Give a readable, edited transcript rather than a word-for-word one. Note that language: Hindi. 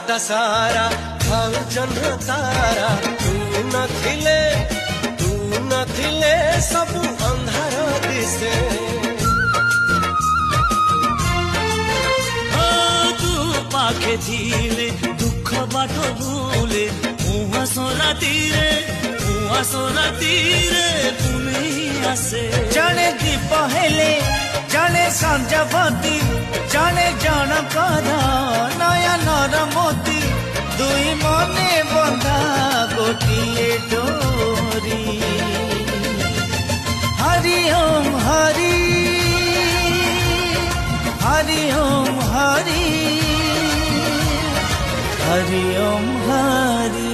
ଟା ସାରା ଖାଉ ଜହ୍ନ ତାରା ତୁ ନଥିଲେ ସବୁ ଅନ୍ଧାର ଦିଶେ तू पाखे ଥିଲେ दुख बाट भूले मुहासो रातीरे पुनी आसे जने दीप हेले जने संजवती जने जनकर नयनर मोती दुई मने बंधा गोटिए डोरी हरि ओम हरि हरि ओम हरि हरि ओम हरि